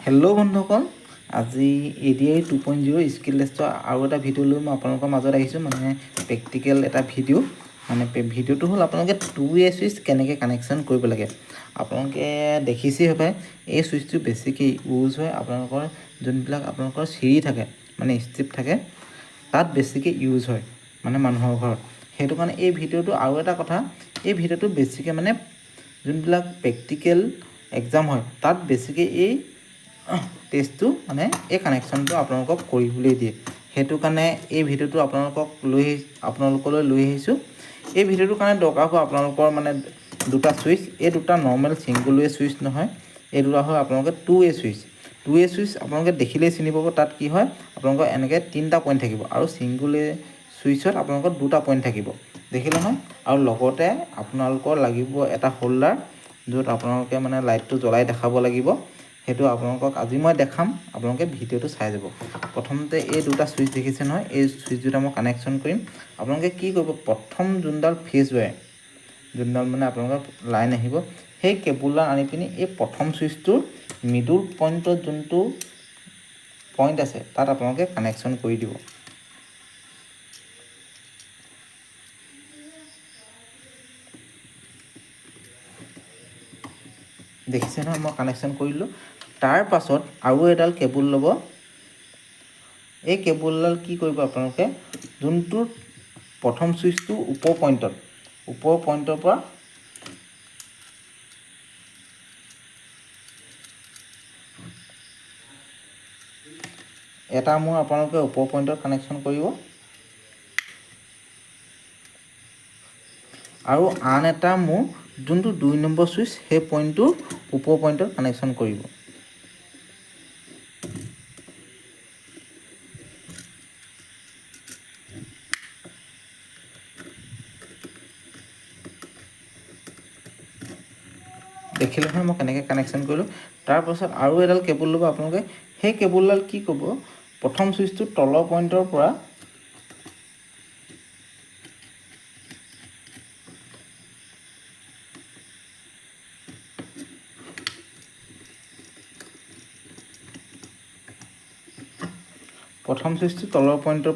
Hello' বন্ধুসকল, আজি ADI 2.0 skill টেষ্টৰ আৰু এটা ভিডিঅ' লৈ মই আপোনালোকৰ মাজত আহিছোঁ। মানে প্ৰেক্টিকেল এটা ভিডিঅ'। মানে ভিডিঅ'টো হ'ল আপোনালোকে 2A ছুইচ কেনেকৈ কানেকশ্যন কৰিব লাগে। আপোনালোকে দেখিছেই হ'বাই, এই ছুইচটো বেছিকৈ ইউজ হয় আপোনালোকৰ যোনবিলাক আপোনালোকৰ চিৰি থাকে, মানে ষ্টেপ থাকে, তাত বেছিকৈ ইউজ হয় মানে মানুহৰ ঘৰত। সেইটো কাৰণে এই ভিডিঅ'টো আৰু এটা কথা, এই ভিডিঅ'টো বেছিকৈ মানে যোনবিলাক প্ৰেক্টিকেল এক্সাম হয় তাত বেছিকৈ এই টেষ্টটো মানে এই কানেকশ্যনটো আপোনালোকক কৰিবলৈ দিয়ে। সেইটো কাৰণে এই ভিডিঅ'টো আপোনালোকলৈ লৈ আহিছোঁ। এই ভিডিঅ'টোৰ কাৰণে দৰকাৰ হোৱা আপোনালোকৰ মানে দুটা ছুইচ, এই দুটা নৰ্মেল ছিংগল ৱে ছুইচ নহয়, এই দুটা হয় আপোনালোকে 2A ছুইচ। 2A ছুইচ আপোনালোকে দেখিলেই চিনি পাব। তাত কি হয়, আপোনালোকৰ এনেকৈ 3টা পইণ্ট থাকিব আৰু ছিংগল ৱে ছুইচত আপোনালোকৰ 2টা পইণ্ট থাকিব, দেখিলে নহয়। আৰু লগতে আপোনালোকৰ লাগিব এটা হোল্ডাৰ, য'ত আপোনালোকে মানে লাইটটো জ্বলাই দেখাব লাগিব। সেইটো আপোনালোকক আজি মই দেখাম, আপোনালোকে ভিডিঅ'টো চাই যাব। প্ৰথমতে এই দুটা ছুইচ দেখিছে নহয়, এই ছুইচ দুটা মই কানেকশ্যন কৰিম। আপোনালোকে কি কৰিব, প্ৰথম যোনডাল ফেজ ৱায়াৰ, যোনডাল মানে আপোনালোকৰ লাইন আহিব, সেই কেবুলডাল আনি পিনি এই প্ৰথম ছুইচটোৰ মিডল পইণ্টত যোনটো পইণ্ট আছে তাত আপোনালোকে কানেকশ্যন কৰি দিব। দেখিছে নহয়, মই কানেকশ্যন কৰিলোঁ। তাৰ পাছত আৰু এডাল কেবুল ল'ব। এই কেবুলডাল কি কৰিব, আপোনালোকে যোনটো প্ৰথম ছুইচটো ওপৰ পইণ্টৰ পৰা এটা মূৰ আপোনালোকে ওপৰ পইণ্টত কানেকশ্যন কৰিব আৰু আন এটা মূৰ যোনটো 2 নম্বৰ ছুইচ, সেই পইণ্টটো ওপৰ পইণ্টত কানেকশ্যন কৰিব। দেখিলে নহয় মই কেনেকৈ কানেকশ্যন কৰিলোঁ। তাৰপাছত আৰু এডাল কেবুল ল'ব আপোনালোকে। সেই কেবুলডাল কি কৰিব, প্ৰথম ছুইচটোৰ তলৰ পইণ্টৰ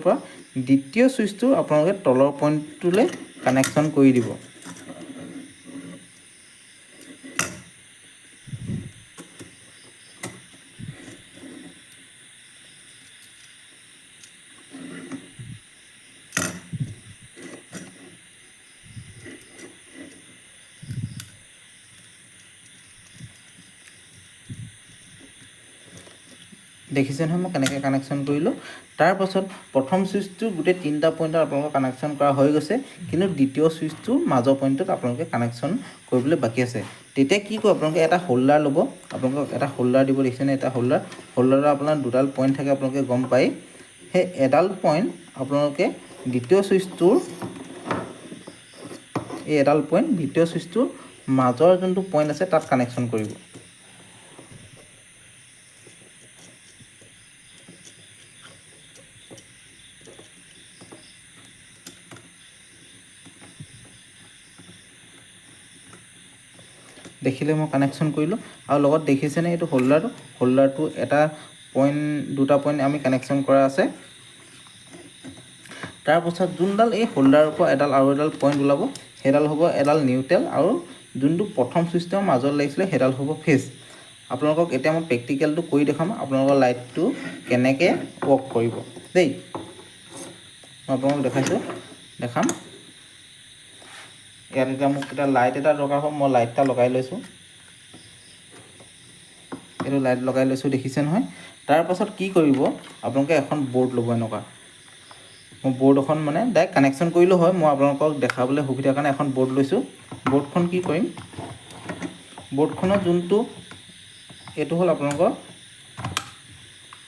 পৰা দ্বিতীয় ছুইচটো আপোনালোকে তলৰ পইণ্টটোলৈ কানেকশ্যন কৰি দিব। দেখিছে নহয় মই কেনেকৈ কানেকশ্যন কৰিলোঁ। তাৰপাছত প্ৰথম ছুইচটো গোটেই 3টা পইণ্টত আপোনালোকৰ কানেকশ্যন কৰা হৈ গৈছে, কিন্তু দ্বিতীয় ছুইচটো মাজৰ পইণ্টত আপোনালোকে কানেকশ্যন কৰিবলৈ বাকী আছে। তেতিয়া কি কৰিব, আপোনালোকে এটা হোল্ডাৰ ল'ব। আপোনালোকক এটা হোল্ডাৰ দিব, দেখিছেনে, এটা হোল্ডাৰৰ আপোনাৰ দুডাল পইণ্ট থাকে, আপোনালোকে গম পায়। সেই এডাল পইণ্ট আপোনালোকে দ্বিতীয় ছুইচটোৰ মাজৰ যোনটো পইণ্ট আছে তাত কানেকশ্যন কৰিব। দেখিলে মই কানেকশ্যন কৰিলোঁ। আৰু লগত দেখিছেনে এইটো হোল্ডাৰটো এটা পইণ্ট, 2টা পইণ্ট আমি কানেকশ্যন কৰা আছে। তাৰপাছত যোনডাল এই হোল্ডাৰৰ পৰা আৰু এডাল পইণ্ট ওলাব, সেইডাল হ'ব এডাল নিউট্ৰেল, আৰু যোনটো প্ৰথম ছুইচটো মাজত লাগিছিলে সেইডাল হ'ব ফেজ। আপোনালোকক এতিয়া মই প্ৰেক্টিকেলটো কৰি দেখাম, আপোনালোকৰ লাইটটো কেনেকৈ ৱৰ্ক কৰিব দেই। মই আপোনালোকক দেখাম। ইয়াত এতিয়া মোক এটা লাইট এটা দৰকাৰ হ'ব, মই লাইট এটা লগাই লৈছোঁ। এইটো লাইট লগাই লৈছোঁ, দেখিছে নহয়। তাৰপাছত কি কৰিব, আপোনালোকে এখন বৰ্ড ল'ব। এনেকুৱা মই বৰ্ড এখন মানে ডাইৰেক্ট কানেকশ্যন কৰিলেও হয়, মই আপোনালোকক দেখাবলৈ সুবিধাৰ কাৰণে এখন বৰ্ড লৈছোঁ। বৰ্ডখন কি কৰিম, বৰ্ডখনৰ যোনটো এইটো হ'ল আপোনালোকৰ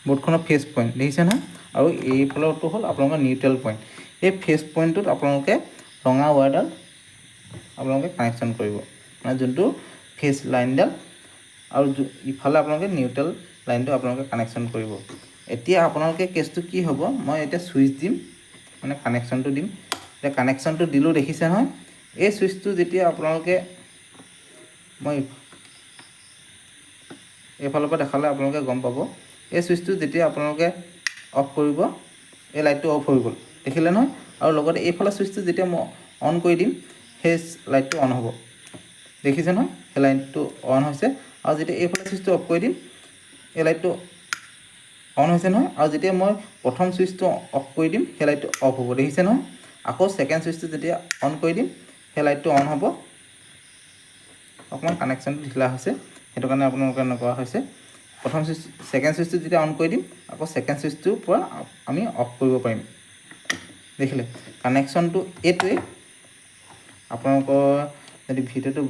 বৰ্ডখনৰ ফেজ পইণ্ট, দেখিছে নহয়। আৰু এইফালৰটো হ'ল আপোনালোকৰ নিউট্ৰেল পইণ্ট। এই ফেজ পইণ্টটোত আপোনালোকে ৰঙা ৱায়াৰডাল আপোনালোকে কানেকশ্যন কৰিব, মানে যোনটো ফেজ লাইনডাল, আৰু ইফালে আপোনালোকে নিউট্ৰেল লাইনটো আপোনালোকে কানেকশ্যন কৰিব। এতিয়া আপোনালোকে কেছটো কি হ'ব, মই এতিয়া ছুইচ দিম, মানে কানেকশ্যনটো দিম। এতিয়া কানেকশ্যনটো দিলোঁ, দেখিছে নহয়। এই ছুইচটো যেতিয়া আপোনালোকে এইফালৰ পৰা দেখালে আপোনালোকে গম পাব এই ছুইচটো যেতিয়া আপোনালোকে অফ কৰিব এই লাইটটো অফ হৈ গ'ল দেখিলে নহয় আৰু লগতে এইফালৰ ছুইচটো যেতিয়া মই অন কৰি দিম সেই লাইটটো অন হ'ব দেখিছে নহয় সেই লাইটটো অন হৈছে আৰু যেতিয়া এইফালৰ ছুইচটো অফ কৰি দিম এই লাইটটো অন হৈছে নহয় আৰু যেতিয়া মই প্ৰথম ছুইচটো অফ কৰি দিম সেই লাইটটো অফ হ'ব দেখিছে নহয় আকৌ সেকেন্ড ছুইচটো যেতিয়া অন কৰি দিম সেই লাইটটো অন হ'ব অকণমান কানেকশ্যনটো ঢিলা হৈছে সেইটো কাৰণে আপোনালোকে এনেকুৱা হৈছে প্ৰথম ছুইচ সেকেন্ড ছুইচটো যেতিয়া অন কৰি দিম আকৌ সেকেন্ড ছুইচটোৰ পৰা আমি অফ কৰিব পাৰিম দেখিলে কানেকশ্যনটো এইটোৱে আপোনালোকৰ যদি ভিডিঅ'টো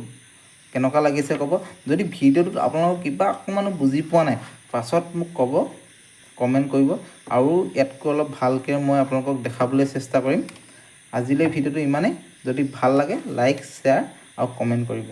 কেনেকুৱা লাগিছে ক'ব যদি ভিডিঅ'টোত আপোনালোকৰ কিবা অকণমানো বুজি পোৱা নাই পাছত মোক ক'ব কমেণ্ট কৰিব আৰু ইয়াতকৈ অলপ ভালকৈ মই আপোনালোকক দেখাবলৈ চেষ্টা কৰিম আজিলৈ ভিডিঅ'টো ইমানেই যদি ভাল লাগে লাইক শ্বেয়াৰ আৰু কমেণ্ট কৰিব